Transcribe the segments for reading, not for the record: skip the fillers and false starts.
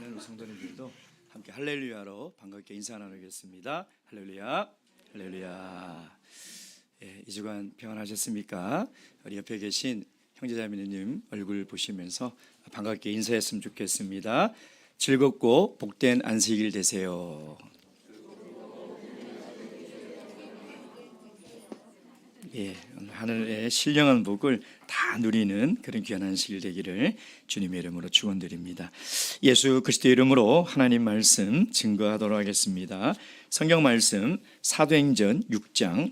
하나님 성도님들도 함께 할렐루야로 반갑게 인사 나누겠습니다. 할렐루야, 할렐루야. 예, 이 주간 평안하셨습니까? 우리 옆에 계신 형제자매님 얼굴 보시면서 반갑게 인사했으면 좋겠습니다. 즐겁고 복된 안식일 되세요. 예, 하늘의 신령한 복을 다 누리는 그런 귀한 안식일 되기를 주님의 이름으로 축원드립니다. 예수 그리스도의 이름으로 하나님 말씀 증거하도록 하겠습니다. 성경 말씀 사도행전 6장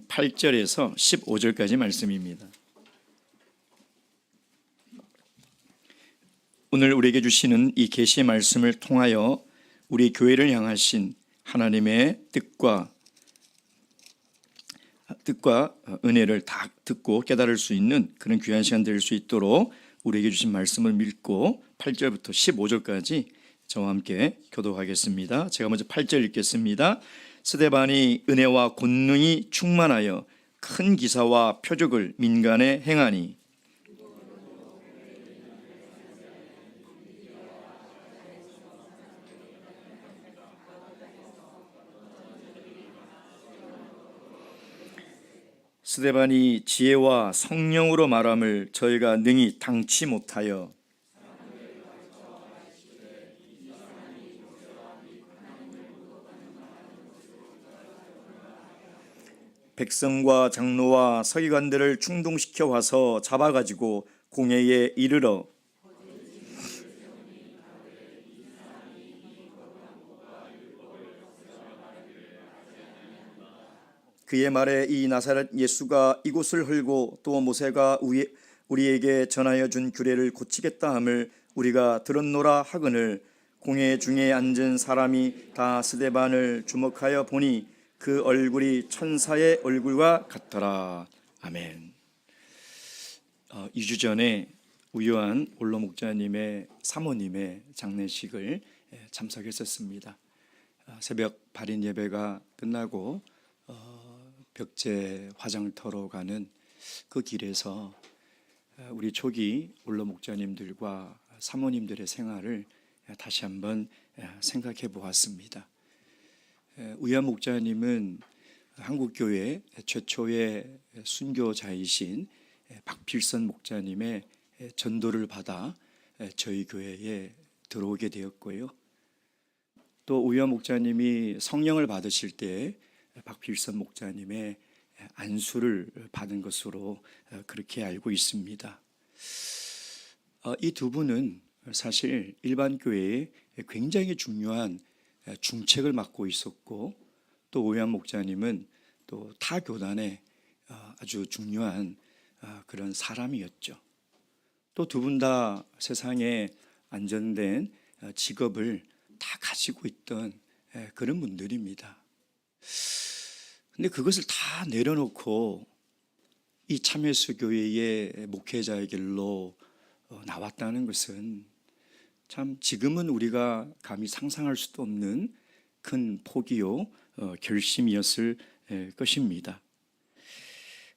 8절에서 15절까지 말씀입니다. 오늘 우리에게 주시는 이 계시의 말씀을 통하여 우리 교회를 향하신 하나님의 뜻과 은혜를 다 듣고 깨달을 수 있는 그런 귀한 시간 될 수 있도록 우리에게 주신 말씀을 믿고 8절부터 15절까지 저와 함께 교독하겠습니다. 제가 먼저 8절 읽겠습니다. 스데반이 은혜와 권능이 충만하여 큰 기사와 표적을 민간에 행하니 스데반이 지혜와 성령으로 말함을 저희가 능히 당치 못하여 백성과 장로와 서기관들을 충동시켜 와서 잡아가지고 공회에 이르러 그의 말에 이 나사렛 예수가 이곳을 헐고 또 모세가 우리에게 전하여 준 규례를 고치겠다 함을 우리가 들었노라 하거늘 공회 중에 앉은 사람이 다 스데반을 주목하여 보니 그 얼굴이 천사의 얼굴과 같더라. 아멘. 2주 전에 우유한 올로 목자님의 사모님의 장례식을 참석했었습니다. 새벽 발인 예배가 끝나고 벽제 화장터로 가는 그 길에서 우리 초기 올로 목자님들과 사모님들의 생활을 다시 한번 생각해 보았습니다. 우유한 목자님은 한국교회 최초의 순교자이신 박필선 목자님의 전도를 받아 저희 교회에 들어오게 되었고요. 또 우유한 목자님이 성령을 받으실 때 박필선 목자님의 안수를 받은 것으로 그렇게 알고 있습니다. 이 두 분은 사실 일반 교회에 굉장히 중요한 중책을 맡고 있었고 또 오유한 목자님은 또 타 교단에 아주 중요한 그런 사람이었죠. 또 두 분 다 세상에 안전된 직업을 다 가지고 있던 그런 분들입니다. 근데 그것을 다 내려놓고 이 참예수 교회의 목회자의 길로 나왔다는 것은 참 지금은 우리가 감히 상상할 수도 없는 큰 포기요 결심이었을 것입니다.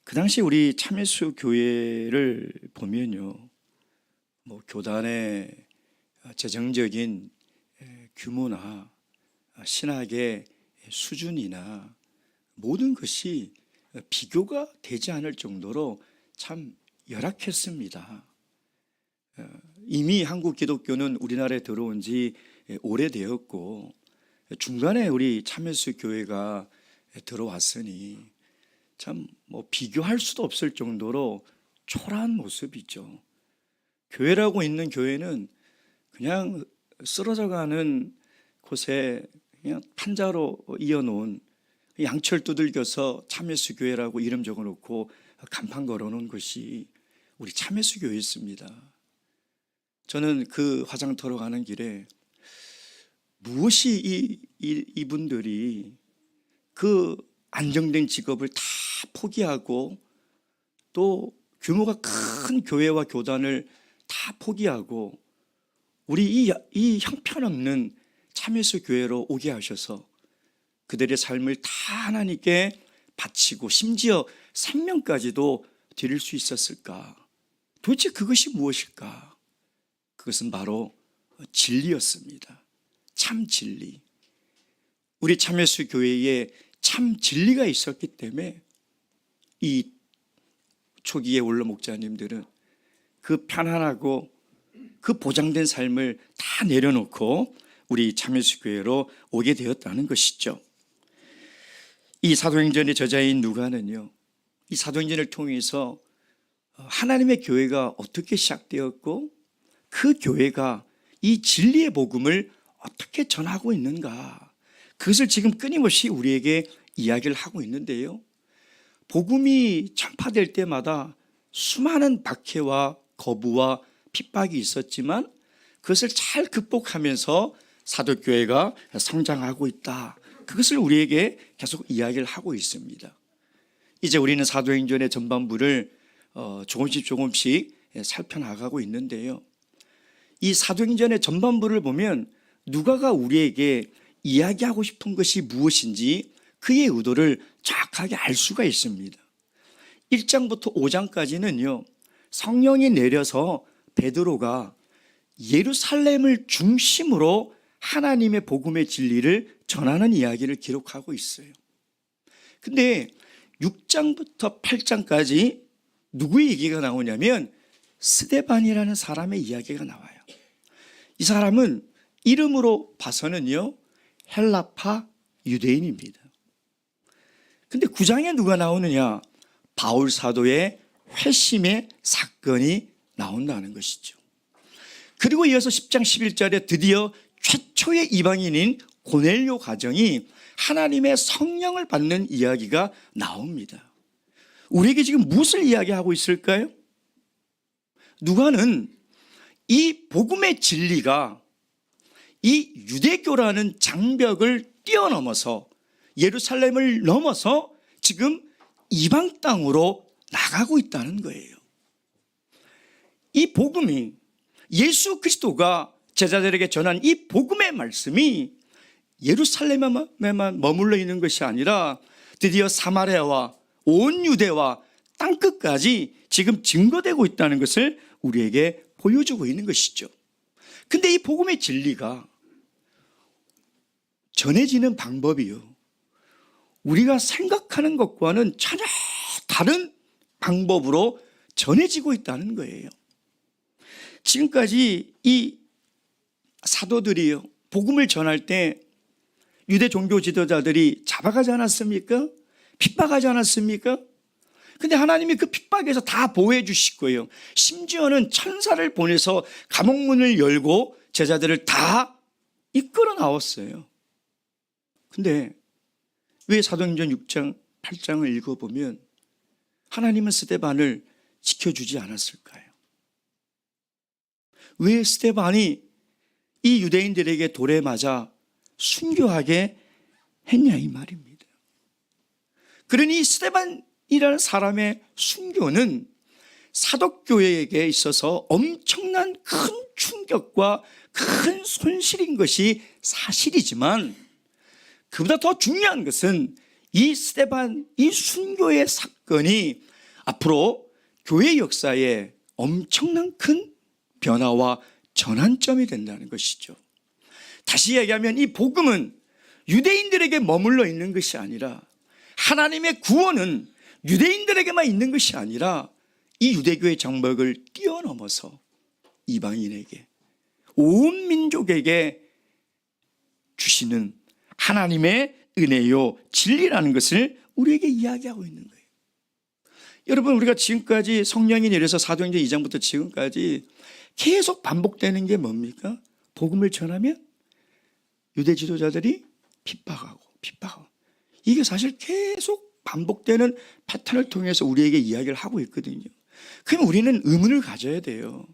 그 당시 우리 참예수 교회를 보면요, 뭐 교단의 재정적인 규모나 신학의 수준이나 모든 것이 비교가 되지 않을 정도로 참 열악했습니다. 이미 한국 기독교는 우리나라에 들어온 지 오래되었고 중간에 우리 참예수 교회가 들어왔으니 참 뭐 비교할 수도 없을 정도로 초라한 모습이죠. 교회라고 있는 교회는 그냥 쓰러져가는 곳에 그냥 판자로 이어놓은 양철 두들겨서 참예수 교회라고 이름 적어놓고 간판 걸어놓은 것이 우리 참예수 교회였습니다. 저는 그 화장터로 가는 길에 무엇이 이분들이 그 안정된 직업을 다 포기하고 또 규모가 큰 교회와 교단을 다 포기하고 우리 이 형편없는 참예수 교회로 오게 하셔서 그들의 삶을 다 하나님께 바치고 심지어 생명까지도 드릴 수 있었을까? 도대체 그것이 무엇일까? 그것은 바로 진리였습니다. 참 진리. 우리 참예수 교회에 참 진리가 있었기 때문에 이 초기에 원로 목자님들은 그 편안하고 그 보장된 삶을 다 내려놓고 우리 참예수 교회로 오게 되었다는 것이죠. 이 사도행전의 저자인 누가는요, 이 사도행전을 통해서 하나님의 교회가 어떻게 시작되었고 그 교회가 이 진리의 복음을 어떻게 전하고 있는가, 그것을 지금 끊임없이 우리에게 이야기를 하고 있는데요, 복음이 전파될 때마다 수많은 박해와 거부와 핍박이 있었지만 그것을 잘 극복하면서 사도교회가 성장하고 있다, 그것을 우리에게 계속 이야기를 하고 있습니다. 이제 우리는 사도행전의 전반부를 조금씩 살펴나가고 있는데요, 이 사도행전의 전반부를 보면 누가가 우리에게 이야기하고 싶은 것이 무엇인지 그의 의도를 정확하게 알 수가 있습니다. 1장부터 5장까지는요, 성령이 내려서 베드로가 예루살렘을 중심으로 하나님의 복음의 진리를 전하는 이야기를 기록하고 있어요. 근데 6장부터 8장까지 누구의 얘기가 나오냐면 스데반이라는 사람의 이야기가 나와요. 이 사람은 이름으로 봐서는요, 헬라파 유대인입니다. 근데 9장에 누가 나오느냐? 바울 사도의 회심의 사건이 나온다는 것이죠. 그리고 이어서 10장 11절에 드디어 최초의 이방인인 고넬료 가정이 하나님의 성령을 받는 이야기가 나옵니다. 우리에게 지금 무엇을 이야기하고 있을까요? 누가는 이 복음의 진리가 이 유대교라는 장벽을 뛰어넘어서 예루살렘을 넘어서 지금 이방 땅으로 나가고 있다는 거예요. 이 복음이, 예수 그리스도가 제자들에게 전한 이 복음의 말씀이 예루살렘에만 머물러 있는 것이 아니라 드디어 사마리아와 온 유대와 땅끝까지 지금 증거되고 있다는 것을 우리에게 보여주고 있는 것이죠. 근데 이 복음의 진리가 전해지는 방법이요, 우리가 생각하는 것과는 전혀 다른 방법으로 전해지고 있다는 거예요. 지금까지 이 사도들이요, 복음을 전할 때 유대 종교 지도자들이 잡아가지 않았습니까? 핍박하지 않았습니까? 근데 하나님이 그 핍박에서 다 보호해 주실 거예요. 심지어는 천사를 보내서 감옥문을 열고 제자들을 다 이끌어 나왔어요. 근데 왜 사도행전 6장 8장을 읽어보면 하나님은 스데반을 지켜주지 않았을까요? 왜 스데반이 이 유대인들에게 돌에 맞아 순교하게 했냐, 이 말입니다. 그러니 스데반이라는 사람의 순교는 사도교회에게 있어서 엄청난 큰 충격과 큰 손실인 것이 사실이지만, 그보다 더 중요한 것은 이 스데반, 이 순교의 사건이 앞으로 교회 역사에 엄청난 큰 변화와 전환점이 된다는 것이죠. 다시 얘기하면 이 복음은 유대인들에게 머물러 있는 것이 아니라, 하나님의 구원은 유대인들에게만 있는 것이 아니라 이 유대교의 장벽을 뛰어넘어서 이방인에게, 온 민족에게 주시는 하나님의 은혜요 진리라는 것을 우리에게 이야기하고 있는 거예요. 여러분, 우리가 지금까지 성령이 내려서 사도행전 2장부터 지금까지 계속 반복되는 게 뭡니까? 복음을 전하면 유대 지도자들이 핍박하고 이게 사실 계속 반복되는 패턴을 통해서 우리에게 이야기를 하고 있거든요. 그럼 우리는 의문을 가져야 돼요.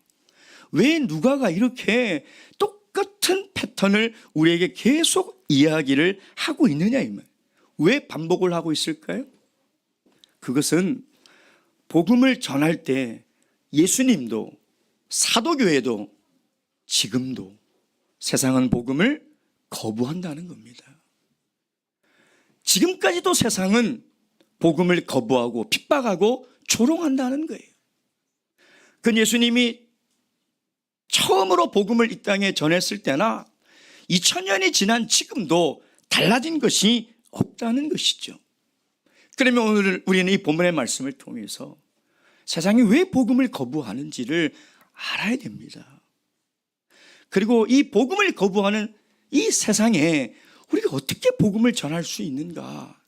왜 누가가 이렇게 똑같은 패턴을 우리에게 계속 이야기를 하고 있느냐, 이 말. 왜 반복을 하고 있을까요? 그것은 복음을 전할 때 예수님도 사도교회도 지금도 세상은 복음을 거부한다는 겁니다. 지금까지도 세상은 복음을 거부하고 핍박하고 조롱한다는 거예요. 그 예수님이 처음으로 복음을 이 땅에 전했을 때나 2000년이 지난 지금도 달라진 것이 없다는 것이죠. 그러면 오늘 우리는 이 본문의 말씀을 통해서 세상이 왜 복음을 거부하는지를 알아야 됩니다. 그리고 이 복음을 거부하는 이 세상에 우리가 어떻게 복음을 전할 수 있는가,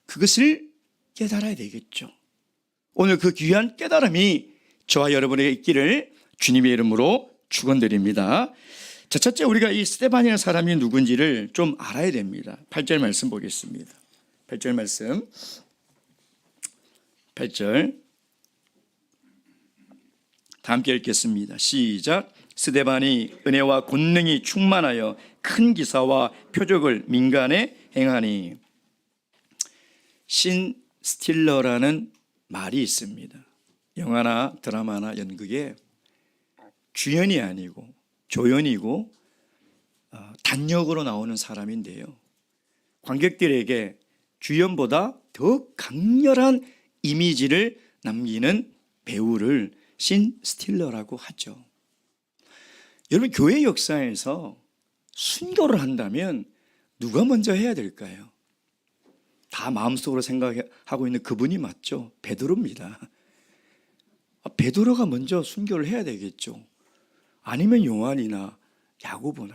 그것을 깨달아야 되겠죠. 오늘 그 귀한 깨달음이 저와 여러분에게 있기를 주님의 이름으로 축원드립니다. 자, 첫째, 우리가 이 스데반이라는 사람이 누군지를 좀 알아야 됩니다. 8절 말씀 보겠습니다. 8절 말씀, 8절 다 함께 읽겠습니다. 시작. 스데반이 은혜와 권능이 충만하여 큰 기사와 표적을 민간에 행하니. 신 스틸러라는 말이 있습니다. 영화나 드라마나 연극에 주연이 아니고 조연이고 단역으로 나오는 사람인데요, 관객들에게 주연보다 더 강렬한 이미지를 남기는 배우를 신 스틸러라고 하죠. 여러분, 교회 역사에서 순교를 한다면 누가 먼저 해야 될까요? 다 마음속으로 생각하고 있는 그분이 맞죠? 베드로입니다. 베드로가 먼저 순교를 해야 되겠죠. 아니면 요한이나 야고보나.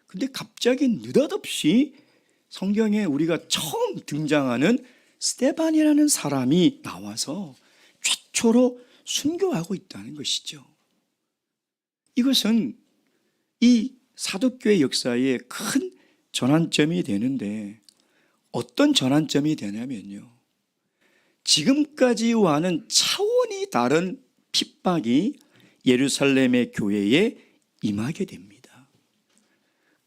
근데 갑자기 느닷없이 성경에 우리가 처음 등장하는 스데반이라는 사람이 나와서 최초로 순교하고 있다는 것이죠. 이것은 이 사도교회 역사의 큰 전환점이 되는데, 어떤 전환점이 되냐면요, 지금까지와는 차원이 다른 핍박이 예루살렘의 교회에 임하게 됩니다.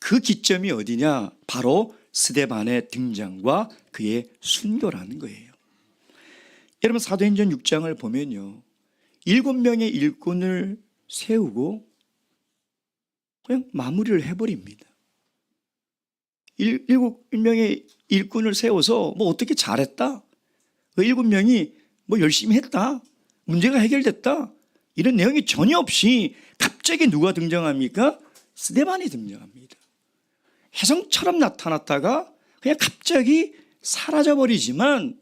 그 기점이 어디냐? 바로 스데반의 등장과 그의 순교라는 거예요. 여러분, 사도행전 6장을 보면요, 7명의 일꾼을 세우고 그냥 마무리를 해버립니다. 7명의 일꾼을 세워서 뭐 어떻게 잘했다, 그 7명이 뭐 열심히 했다, 문제가 해결됐다, 이런 내용이 전혀 없이 갑자기 누가 등장합니까? 스데반이 등장합니다. 혜성처럼 나타났다가 그냥 갑자기 사라져버리지만,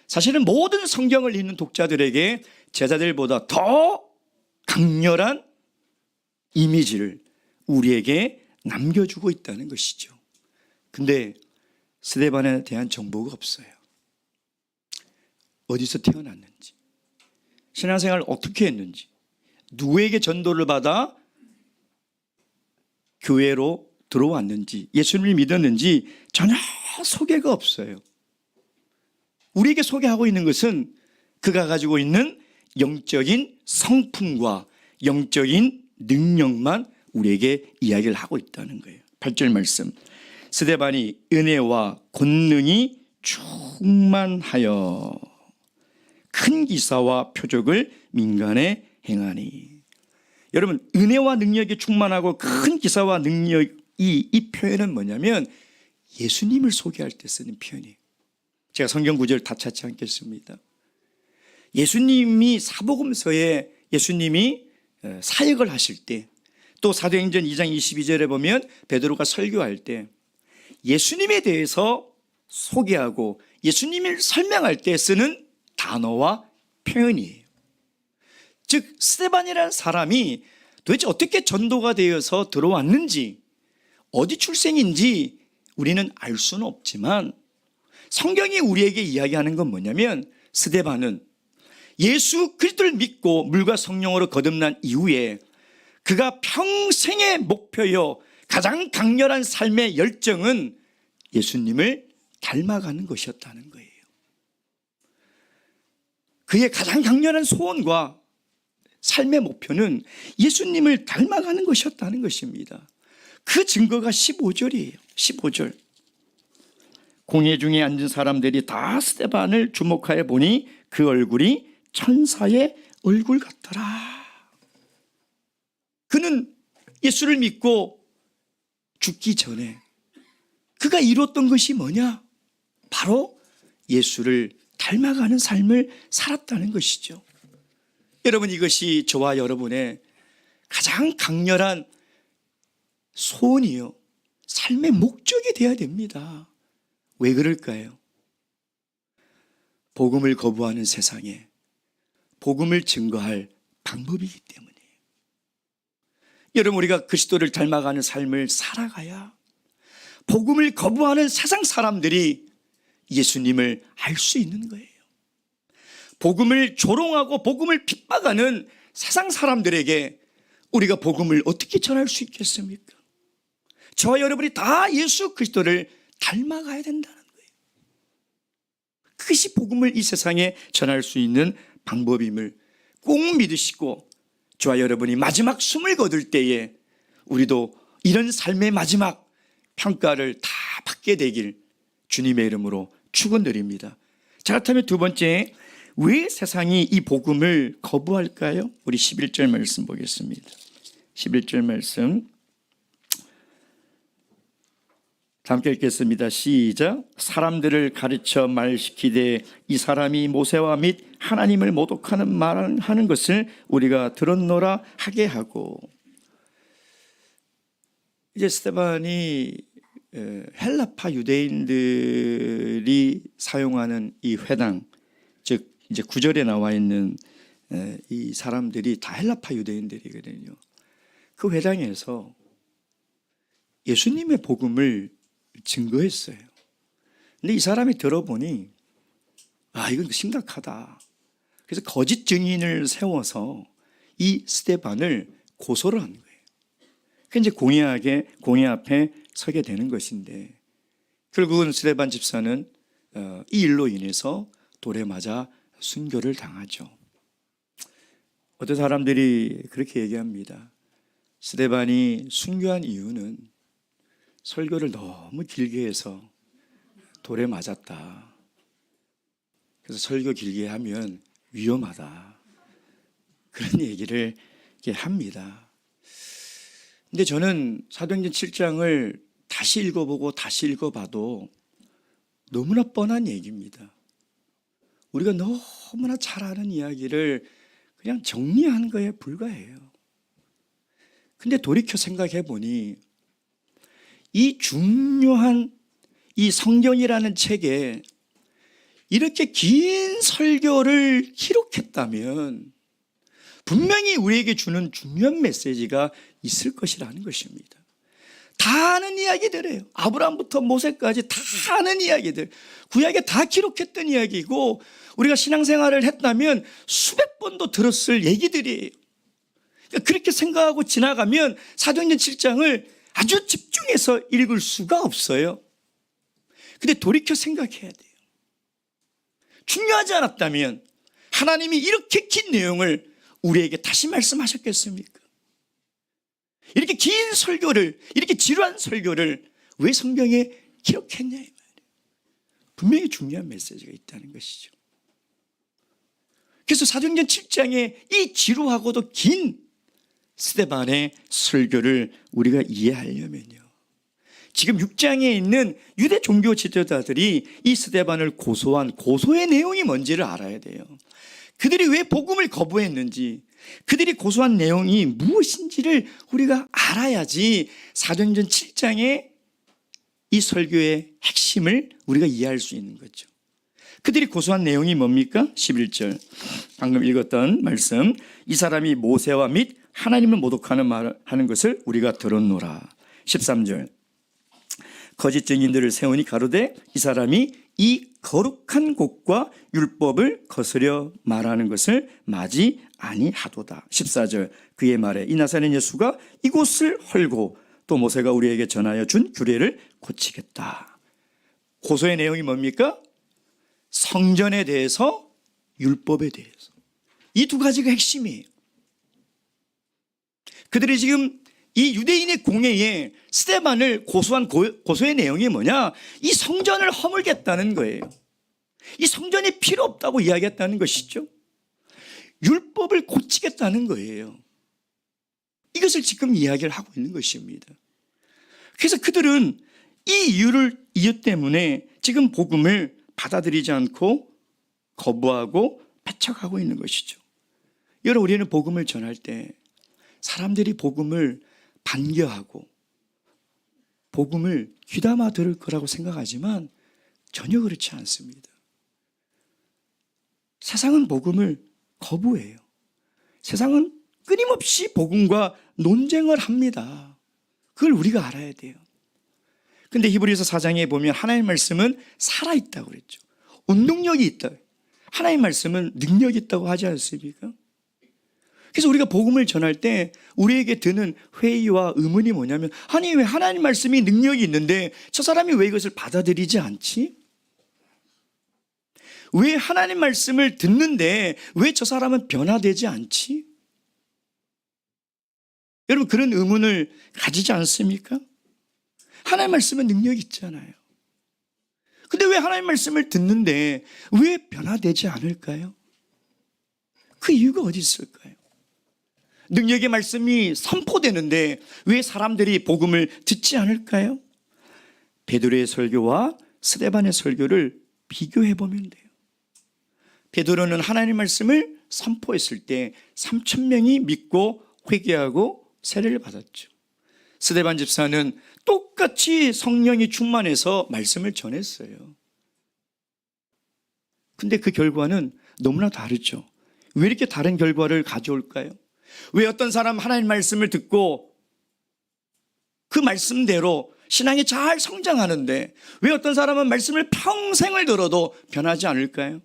사실은 모든 성경을 읽는 독자들에게 제자들보다 더 강렬한 이미지를 우리에게 남겨주고 있다는 것이죠. 근데 스데반에 대한 정보가 없어요. 어디서 태어났는지, 신앙생활을 어떻게 했는지, 누구에게 전도를 받아 교회로 들어왔는지, 예수님을 믿었는지 전혀 소개가 없어요. 우리에게 소개하고 있는 것은 그가 가지고 있는 영적인 성품과 영적인 능력만 우리에게 이야기를 하고 있다는 거예요. 8절 말씀, 스데반이 은혜와 권능이 충만하여 큰 기사와 표적을 민간에 행하니. 여러분, 은혜와 능력이 충만하고 큰 기사와 능력이, 이 표현은 뭐냐면 예수님을 소개할 때 쓰는 표현이에요. 제가 성경 구절 다 찾지 않겠습니다. 예수님이 사복음서에 예수님이 사역을 하실 때, 또 사도행전 2장 22절에 보면 베드로가 설교할 때 예수님에 대해서 소개하고 예수님을 설명할 때 쓰는 단어와 표현이에요. 즉, 스데반이라는 사람이 도대체 어떻게 전도가 되어서 들어왔는지, 어디 출생인지 우리는 알 수는 없지만, 성경이 우리에게 이야기하는 건 뭐냐면, 스데반은 예수 그리스도를 믿고 물과 성령으로 거듭난 이후에 그가 평생의 목표요, 가장 강렬한 삶의 열정은 예수님을 닮아가는 것이었다는 거예요. 그의 가장 강렬한 소원과 삶의 목표는 예수님을 닮아가는 것이었다는 것입니다. 그 증거가 15절이에요. 15절. 공회 중에 앉은 사람들이 다 스데반을 주목하여 보니 그 얼굴이 천사의 얼굴 같더라. 그는 예수를 믿고 죽기 전에 그가 이뤘던 것이 뭐냐? 바로 예수를 닮아가는 삶을 살았다는 것이죠. 여러분, 이것이 저와 여러분의 가장 강렬한 소원이요, 삶의 목적이 되어야 됩니다. 왜 그럴까요? 복음을 거부하는 세상에 복음을 증거할 방법이기 때문이에요. 여러분, 우리가 그리스도를 닮아가는 삶을 살아가야 복음을 거부하는 세상 사람들이 예수님을 알 수 있는 거예요. 복음을 조롱하고 복음을 핍박하는 세상 사람들에게 우리가 복음을 어떻게 전할 수 있겠습니까? 저와 여러분이 다 예수 그리스도를 닮아가야 된다는 거예요. 그것이 복음을 이 세상에 전할 수 있는 방법임을 꼭 믿으시고, 저와 여러분이 마지막 숨을 거둘 때에 우리도 이런 삶의 마지막 평가를 다 받게 되길 주님의 이름으로 축원드립니다. 자, 그렇다면 두 번째, 왜 세상이 이 복음을 거부할까요? 우리 11절 말씀 보겠습니다. 11절 말씀 함께 읽겠습니다. 시작. 사람들을 가르쳐 말시키되 이 사람이 모세와 및 하나님을 모독하는 말하는 것을 우리가 들었노라 하게 하고. 이제 스데반이 헬라파 유대인들이 사용하는 이 회당, 즉 이제 9절에 나와 있는 이 사람들이 다 헬라파 유대인들이거든요. 그 회당에서 예수님의 복음을 증거했어요. 근데 이 사람이 들어보니 이건 심각하다. 그래서 거짓 증인을 세워서 이 스데반을 고소를 한 거예요. 이제 공의 앞에 서게 되는 것인데, 결국은 스데반 집사는 이 일로 인해서 돌에 맞아 순교를 당하죠. 어떤 사람들이 그렇게 얘기합니다. 스데반이 순교한 이유는 설교를 너무 길게 해서 돌에 맞았다. 그래서 설교 길게 하면 위험하다. 그런 얘기를 합니다. 근데 저는 사도행전 7장을 다시 읽어보고 다시 읽어봐도 너무나 뻔한 얘기입니다. 우리가 너무나 잘 아는 이야기를 그냥 정리한 거에 불과해요. 근데 돌이켜 생각해 보니 이 중요한 이 성경이라는 책에 이렇게 긴 설교를 기록했다면 분명히 우리에게 주는 중요한 메시지가 있을 것이라는 것입니다. 다 아는 이야기들이에요. 아브라함부터 모세까지 다 아는 이야기들, 구약에 다 기록했던 이야기고, 우리가 신앙생활을 했다면 수백 번도 들었을 얘기들이에요. 그렇게 생각하고 지나가면 사도행전 7장을 아주 집중해서 읽을 수가 없어요. 근데 돌이켜 생각해야 돼요. 중요하지 않았다면 하나님이 이렇게 긴 내용을 우리에게 다시 말씀하셨겠습니까? 이렇게 긴 설교를, 이렇게 지루한 설교를 왜 성경에 기록했냐 이 말이에요. 분명히 중요한 메시지가 있다는 것이죠. 그래서 사도행전 7장에 이 지루하고도 긴 스데반의 설교를 우리가 이해하려면요, 지금 6장에 있는 유대 종교 지도자들이 이 스데반을 고소한 고소의 내용이 뭔지를 알아야 돼요. 그들이 왜 복음을 거부했는지, 그들이 고소한 내용이 무엇인지를 우리가 알아야지 사도행전 7장의 이 설교의 핵심을 우리가 이해할 수 있는 거죠. 그들이 고소한 내용이 뭡니까? 11절 방금 읽었던 말씀, 이 사람이 모세와 및 하나님을 모독하는 말을 하는 것을 우리가 들었노라. 13절 거짓 증인들을 세우니 가로되 이 사람이 이 거룩한 곳과 율법을 거스려 말하는 것을 마지 아니하도다. 14절 그의 말에 이 나사렛 예수가 이곳을 헐고 또 모세가 우리에게 전하여 준 규례를 고치겠다. 고소의 내용이 뭡니까? 성전에 대해서, 율법에 대해서. 이 두 가지가 핵심이에요. 그들이 지금 이 유대인의 공회에 스데반을 고소한 고소의 내용이 뭐냐? 이 성전을 허물겠다는 거예요. 이 성전이 필요 없다고 이야기했다는 것이죠. 율법을 고치겠다는 거예요. 이것을 지금 이야기를 하고 있는 것입니다. 그래서 그들은 이 이유 때문에 지금 복음을 받아들이지 않고 거부하고 배척하고 있는 것이죠. 여러분, 우리는 복음을 전할 때 사람들이 복음을 반겨하고 복음을 귀담아 들을 거라고 생각하지만 전혀 그렇지 않습니다. 세상은 복음을 거부해요. 세상은 끊임없이 복음과 논쟁을 합니다. 그걸 우리가 알아야 돼요. 근데 히브리서 4장에 보면 하나님의 말씀은 살아있다고 그랬죠. 운동력이 있다. 하나님의 말씀은 능력이 있다고 하지 않습니까? 그래서 우리가 복음을 전할 때 우리에게 드는 회의와 의문이 뭐냐면, 아니 왜 하나님 말씀이 능력이 있는데 저 사람이 왜 이것을 받아들이지 않지? 왜 하나님 말씀을 듣는데 왜 저 사람은 변화되지 않지? 여러분, 그런 의문을 가지지 않습니까? 하나님 말씀은 능력이 있잖아요. 근데 왜 하나님 말씀을 듣는데 왜 변화되지 않을까요? 그 이유가 어디 있을까요? 능력의 말씀이 선포되는데 왜 사람들이 복음을 듣지 않을까요? 베드로의 설교와 스데반의 설교를 비교해 보면 돼요. 베드로는 하나님의 말씀을 선포했을 때 3,000명이 믿고 회개하고 세례를 받았죠. 스데반 집사는 똑같이 성령이 충만해서 말씀을 전했어요. 근데 그 결과는 너무나 다르죠. 왜 이렇게 다른 결과를 가져올까요? 왜 어떤 사람 하나님 말씀을 듣고 그 말씀대로 신앙이 잘 성장하는데 왜 어떤 사람은 말씀을 평생을 들어도 변하지 않을까요?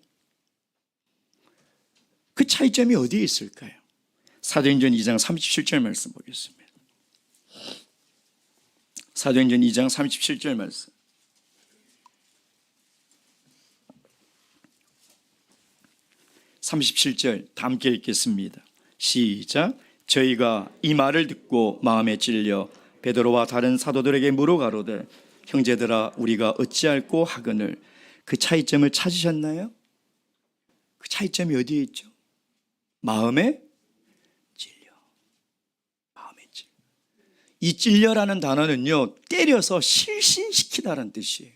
그 차이점이 어디에 있을까요? 사도행전 2장 37절 말씀 보겠습니다. 사도행전 2장 37절 말씀. (37절) 다 함께 읽겠습니다. 시작. 저희가 이 말을 듣고 마음에 찔려 베드로와 다른 사도들에게 물어 가로되 형제들아 우리가 어찌할꼬 하거늘. 그 차이점을 찾으셨나요? 그 차이점이 어디에 있죠? 마음에 찔려. 마음에 찔려. 이 찔려라는 단어는요, 때려서 실신시키다라는 뜻이에요.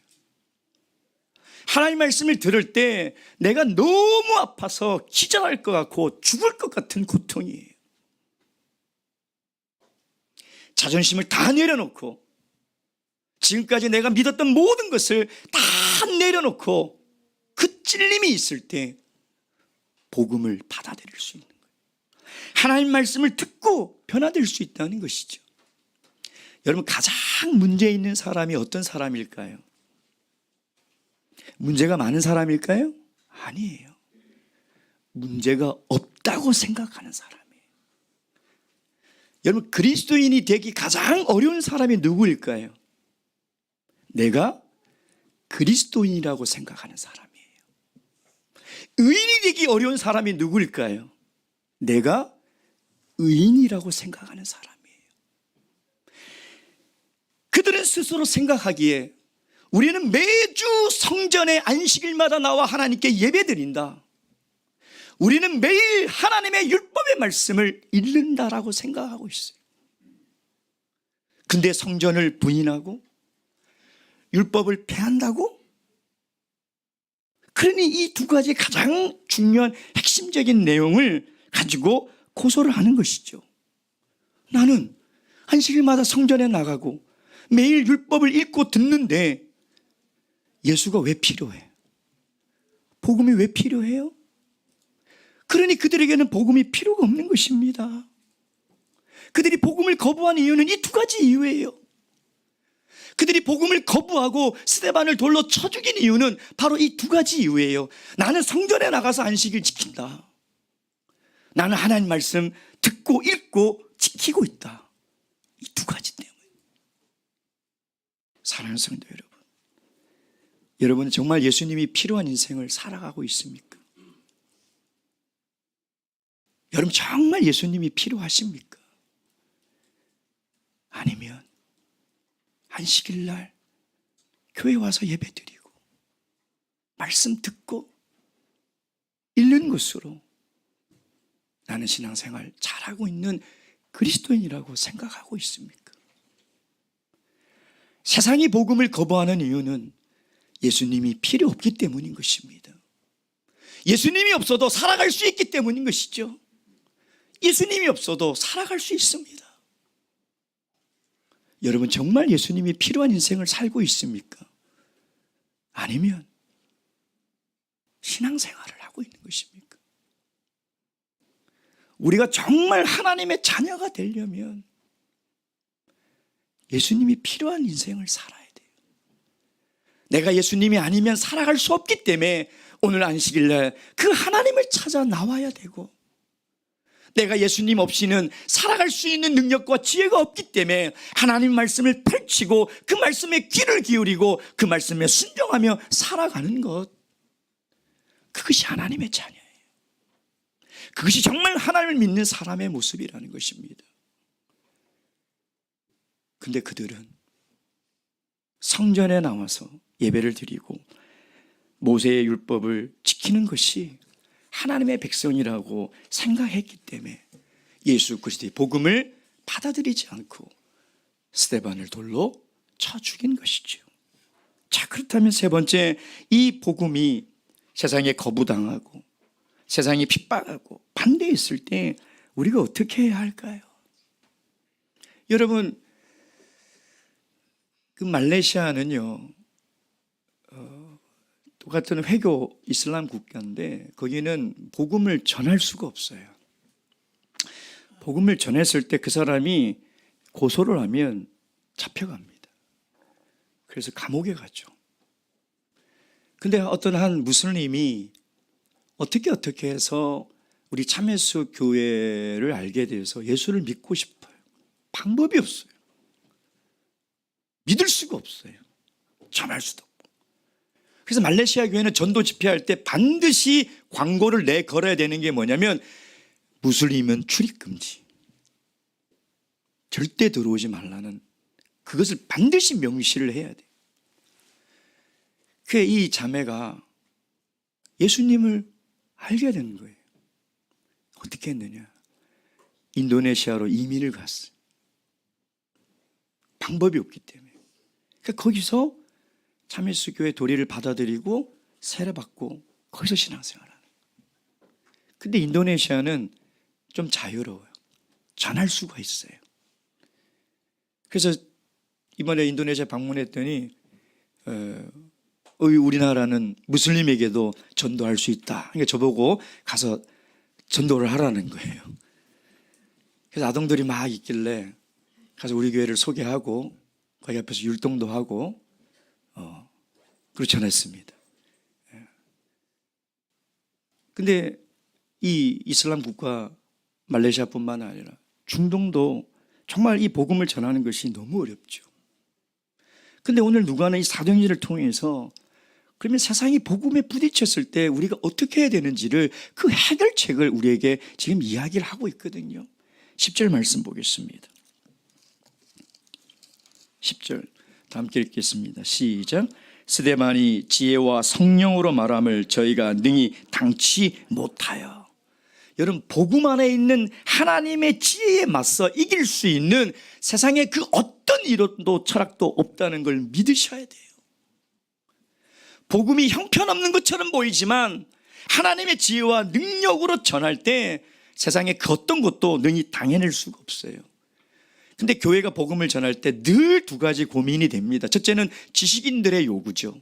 하나님 말씀을 들을 때 내가 너무 아파서 기절할 것 같고 죽을 것 같은 고통이에요. 자존심을 다 내려놓고 지금까지 내가 믿었던 모든 것을 다 내려놓고 그 찔림이 있을 때 복음을 받아들일 수 있는 거예요. 하나님 말씀을 듣고 변화될 수 있다는 것이죠. 여러분, 가장 문제 있는 사람이 어떤 사람일까요? 문제가 많은 사람일까요? 아니에요. 문제가 없다고 생각하는 사람이에요. 여러분, 그리스도인이 되기 가장 어려운 사람이 누구일까요? 내가 그리스도인이라고 생각하는 사람이에요. 의인이 되기 어려운 사람이 누구일까요? 내가 의인이라고 생각하는 사람이에요. 그들은 스스로 생각하기에 우리는 매주 성전의 안식일마다 나와 하나님께 예배드린다. 우리는 매일 하나님의 율법의 말씀을 읽는다라고 생각하고 있어요. 근데 성전을 부인하고 율법을 폐한다고? 그러니 이 두 가지 가장 중요한 핵심적인 내용을 가지고 고소를 하는 것이죠. 나는 안식일마다 성전에 나가고 매일 율법을 읽고 듣는데 예수가 왜 필요해? 복음이 왜 필요해요? 그러니 그들에게는 복음이 필요가 없는 것입니다. 그들이 복음을 거부한 이유는 이 두 가지 이유예요. 그들이 복음을 거부하고 스데반을 돌로 쳐 죽인 이유는 바로 이 두 가지 이유예요. 나는 성전에 나가서 안식일 지킨다. 나는 하나님 말씀 듣고 읽고 지키고 있다. 이 두 가지 때문에. 사랑하는 성도 여러분, 여러분은 정말 예수님이 필요한 인생을 살아가고 있습니까? 여러분, 정말 예수님이 필요하십니까? 아니면 안식일 날 교회 와서 예배드리고 말씀 듣고 읽는 것으로 나는 신앙생활 잘하고 있는 그리스도인이라고 생각하고 있습니까? 세상이 복음을 거부하는 이유는 예수님이 필요 없기 때문인 것입니다. 예수님이 없어도 살아갈 수 있기 때문인 것이죠. 예수님이 없어도 살아갈 수 있습니다. 여러분, 정말 예수님이 필요한 인생을 살고 있습니까? 아니면 신앙생활을 하고 있는 것입니까? 우리가 정말 하나님의 자녀가 되려면 예수님이 필요한 인생을 살아야 돼요. 내가 예수님이 아니면 살아갈 수 없기 때문에 오늘 안식일날 그 하나님을 찾아 나와야 되고, 내가 예수님 없이는 살아갈 수 있는 능력과 지혜가 없기 때문에 하나님 말씀을 펼치고 그 말씀에 귀를 기울이고 그 말씀에 순종하며 살아가는 것, 그것이 하나님의 자녀예요. 그것이 정말 하나님을 믿는 사람의 모습이라는 것입니다. 근데 그들은 성전에 나와서 예배를 드리고 모세의 율법을 지키는 것이 하나님의 백성이라고 생각했기 때문에 예수 그리스도의 복음을 받아들이지 않고 스데반을 돌로 쳐 죽인 것이죠. 자, 그렇다면 세 번째, 이 복음이 세상에 거부당하고 세상이 핍박하고 반대했을 때 우리가 어떻게 해야 할까요? 여러분, 그 말레이시아는요, 똑같은 회교 이슬람 국가인데 거기는 복음을 전할 수가 없어요. 복음을 전했을 때 그 사람이 고소를 하면 잡혀갑니다. 그래서 감옥에 가죠. 근데 어떤 한 무슬림이 어떻게 해서 우리 참예수 교회를 알게 돼서 예수를 믿고 싶어요. 방법이 없어요. 믿을 수가 없어요. 전할 수도 없고. 그래서 말레이시아 교회는 전도 집회할 때 반드시 광고를 내걸어야 되는 게 뭐냐면, 무슬림은 출입금지, 절대 들어오지 말라는, 그것을 반드시 명시를 해야 돼요. 그래, 이 자매가 예수님을 알게 된 거예요. 어떻게 했느냐? 인도네시아로 이민을 갔어요. 방법이 없기 때문에. 그러니까 거기서 참예수 교회 도리를 받아들이고 세례받고 거기서 신앙생활을 하는 거예요. 근데 인도네시아는 좀 자유로워요. 전할 수가 있어요. 그래서 이번에 인도네시아 방문했더니 우리나라는 무슬림에게도 전도할 수 있다. 그러니까 저보고 가서 전도를 하라는 거예요. 그래서 아동들이 막 있길래 가서 우리 교회를 소개하고 거기 앞에서 율동도 하고 그렇게 전했습니다. 근데 이 이슬람 국가 말레이시아뿐만 아니라 중동도 정말 이 복음을 전하는 것이 너무 어렵죠. 근데 오늘 누가는 이 사도행전을 통해서 그러면 세상이 복음에 부딪혔을 때 우리가 어떻게 해야 되는지를, 그 해결책을 우리에게 지금 이야기를 하고 있거든요. 10절 말씀 보겠습니다. 10절 다 함께 읽겠습니다. 시작. 스데반이 지혜와 성령으로 말함을 저희가 능히 당치 못하여. 여러분, 복음 안에 있는 하나님의 지혜에 맞서 이길 수 있는 세상에 그 어떤 이론도 철학도 없다는 걸 믿으셔야 돼요. 복음이 형편없는 것처럼 보이지만 하나님의 지혜와 능력으로 전할 때 세상에 그 어떤 것도 능히 당해낼 수가 없어요. 근데 교회가 복음을 전할 때 늘 두 가지 고민이 됩니다. 첫째는 지식인들의 요구죠.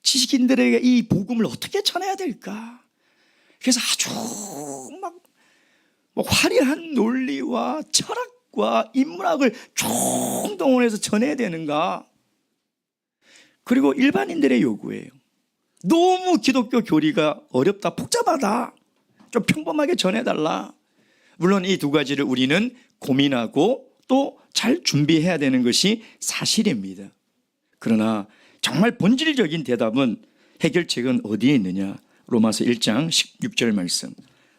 지식인들에게 이 복음을 어떻게 전해야 될까? 그래서 아주 막 화려한 논리와 철학과 인문학을 총동원해서 전해야 되는가? 그리고 일반인들의 요구예요. 너무 기독교 교리가 어렵다, 복잡하다, 좀 평범하게 전해달라. 물론 이 두 가지를 우리는 고민하고 또 잘 준비해야 되는 것이 사실입니다. 그러나 정말 본질적인 대답은, 해결책은 어디에 있느냐? 로마서 1장 16절 말씀,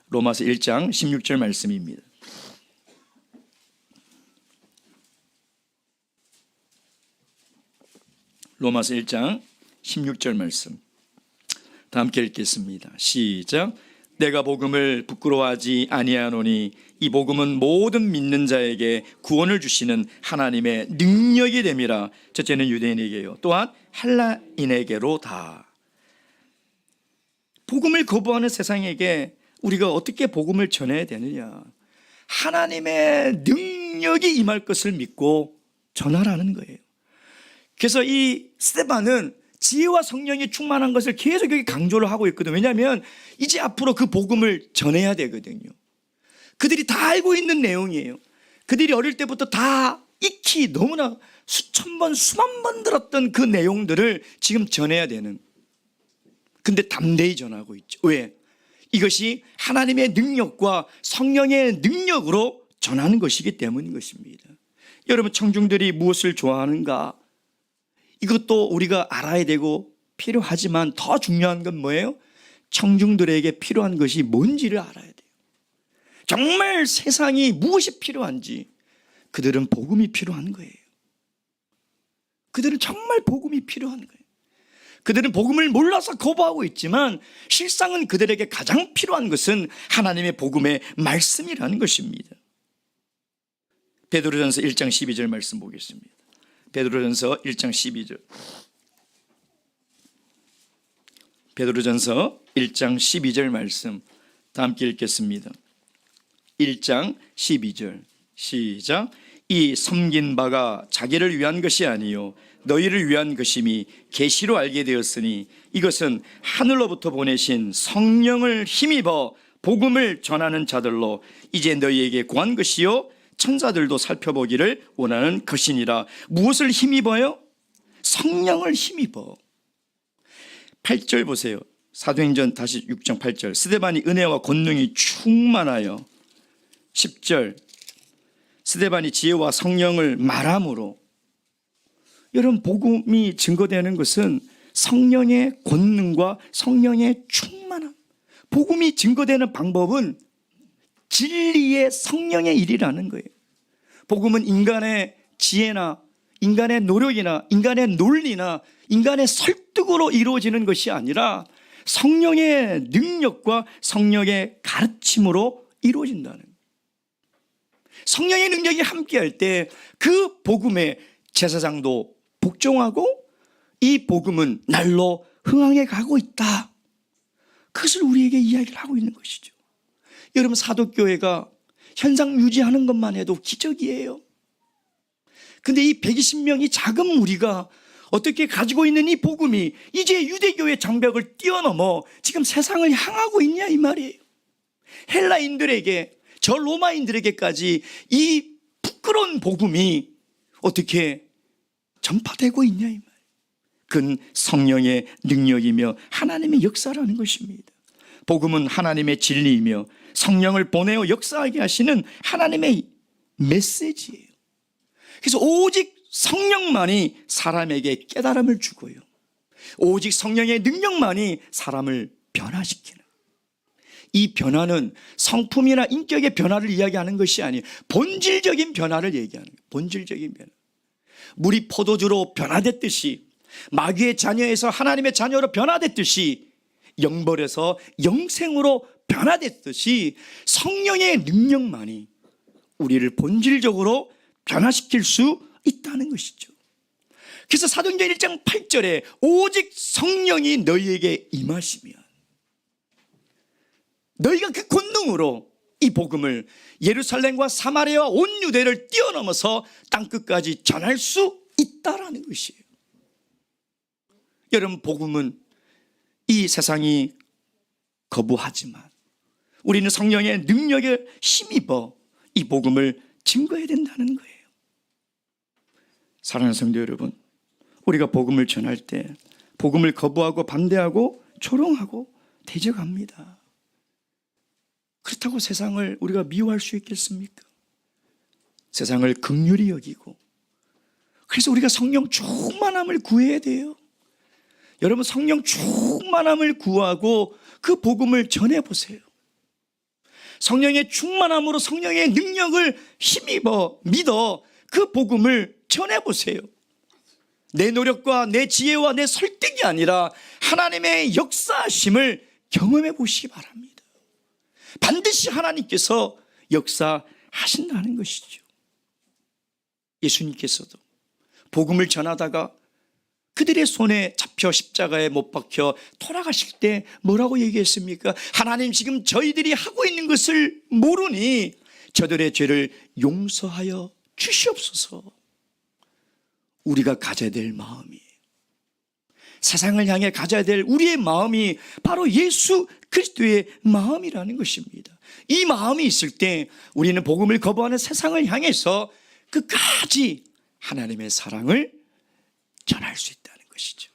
로마서 1장 16절 말씀입니다. 로마서 1장 16절 말씀 다 함께 읽겠습니다. 시작. 내가 복음을 부끄러워하지 아니하노니 이 복음은 모든 믿는 자에게 구원을 주시는 하나님의 능력이 됨이라. 첫째는 유대인에게요, 또한 헬라인에게로다. 복음을 거부하는 세상에게 우리가 어떻게 복음을 전해야 되느냐? 하나님의 능력이 임할 것을 믿고 전하라는 거예요. 그래서 이 스데반은 지혜와 성령이 충만한 것을 계속 여기 강조를 하고 있거든요. 왜냐하면 이제 앞으로 그 복음을 전해야 되거든요. 그들이 다 알고 있는 내용이에요. 그들이 어릴 때부터 다 익히 너무나 수천 번, 수만 번 들었던 그 내용들을 지금 전해야 되는. 근데 담대히 전하고 있죠. 왜? 이것이 하나님의 능력과 성령의 능력으로 전하는 것이기 때문인 것입니다. 여러분, 청중들이 무엇을 좋아하는가? 이것도 우리가 알아야 되고 필요하지만 더 중요한 건 뭐예요? 청중들에게 필요한 것이 뭔지를 알아야 돼요. 정말 세상이 무엇이 필요한지 그들은 복음이 필요한 거예요. 그들은 정말 복음이 필요한 거예요. 그들은 복음을 몰라서 거부하고 있지만 실상은 그들에게 가장 필요한 것은 하나님의 복음의 말씀이라는 것입니다. 베드로전서 1장 12절 말씀 보겠습니다. 베드로전서 1장 12절. 베드로전서 1장 12절 말씀 다 함께 읽겠습니다. 1장 12절 시작. 이 섬긴 바가 자기를 위한 것이 아니요 너희를 위한 것임이 계시로 알게 되었으니 이것은 하늘로부터 보내신 성령을 힘입어 복음을 전하는 자들로 이제 너희에게 구한 것이요 천사들도 살펴보기를 원하는 것이니라. 무엇을 힘입어요? 성령을 힘입어. 8절 보세요. 사도행전 다시 6장 8절. 스데반이 은혜와 권능이 충만하여. 10절. 스데반이 지혜와 성령을 말함으로. 여러분, 복음이 증거되는 것은 성령의 권능과 성령의 충만함. 복음이 증거되는 방법은 진리의 성령의 일이라는 거예요. 복음은 인간의 지혜나 인간의 노력이나 인간의 논리나 인간의 설득으로 이루어지는 것이 아니라 성령의 능력과 성령의 가르침으로 이루어진다는 거예요. 성령의 능력이 함께할 때 그 복음에 제사장도 복종하고 이 복음은 날로 흥황해 가고 있다. 그것을 우리에게 이야기를 하고 있는 것이죠. 여러분, 사도교회가 현상 유지하는 것만 해도 기적이에요. 근데 이 120명이 작은 우리가 어떻게 가지고 있는 이 복음이 이제 유대교의 장벽을 뛰어넘어 지금 세상을 향하고 있냐 이 말이에요. 헬라인들에게, 저 로마인들에게까지 이 부끄러운 복음이 어떻게 전파되고 있냐 이 말이에요. 그건 성령의 능력이며 하나님의 역사라는 것입니다. 복음은 하나님의 진리이며 성령을 보내어 역사하게 하시는 하나님의 메시지예요. 그래서 오직 성령만이 사람에게 깨달음을 주고요, 오직 성령의 능력만이 사람을 변화시키는, 이 변화는 성품이나 인격의 변화를 이야기하는 것이 아니에요. 본질적인 변화를 얘기하는 거예요. 본질적인 변화. 물이 포도주로 변화됐듯이, 마귀의 자녀에서 하나님의 자녀로 변화됐듯이, 영벌에서 영생으로 변화됐듯이 성령의 능력만이 우리를 본질적으로 변화시킬 수 있다는 것이죠. 그래서 사도행전 1장 8절에 오직 성령이 너희에게 임하시면 너희가 그 권능으로 이 복음을 예루살렘과 사마리아와 온 유대를 뛰어넘어서 땅끝까지 전할 수 있다라는 것이에요. 여러분, 복음은 이 세상이 거부하지만 우리는 성령의 능력에 힘입어 이 복음을 증거해야 된다는 거예요. 사랑하는 성도 여러분, 우리가 복음을 전할 때 복음을 거부하고 반대하고 조롱하고 대적합니다. 그렇다고 세상을 우리가 미워할 수 있겠습니까? 세상을 긍휼히 여기고, 그래서 우리가 성령 충만함을 구해야 돼요. 여러분, 성령 충만함을 구하고 그 복음을 전해보세요. 성령의 충만함으로 성령의 능력을 힘입어 믿어 그 복음을 전해보세요. 내 노력과 내 지혜와 내 설득이 아니라 하나님의 역사하심을 경험해 보시기 바랍니다. 반드시 하나님께서 역사하신다는 것이죠. 예수님께서도 복음을 전하다가 그들의 손에 잡혀 십자가에 못 박혀 돌아가실 때 뭐라고 얘기했습니까? 하나님, 지금 저희들이 하고 있는 것을 모르니 저들의 죄를 용서하여 주시옵소서. 우리가 가져야 될 마음이, 세상을 향해 가져야 될 우리의 마음이 바로 예수 그리스도의 마음이라는 것입니다. 이 마음이 있을 때 우리는 복음을 거부하는 세상을 향해서 끝까지 하나님의 사랑을 전할 수 있다는 것이죠.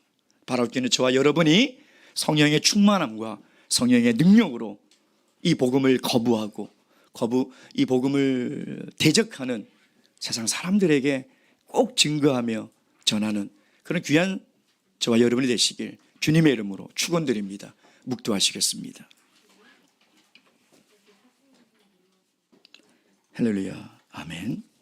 바라옵기는 저와 여러분이 성령의 충만함과 성령의 능력으로 이 복음을 거부하고 이 복음을 대적하는 세상 사람들에게 꼭 증거하며 전하는 그런 귀한 저와 여러분이 되시길 주님의 이름으로 축원드립니다. 묵도하시겠습니다. 할렐루야. 아멘.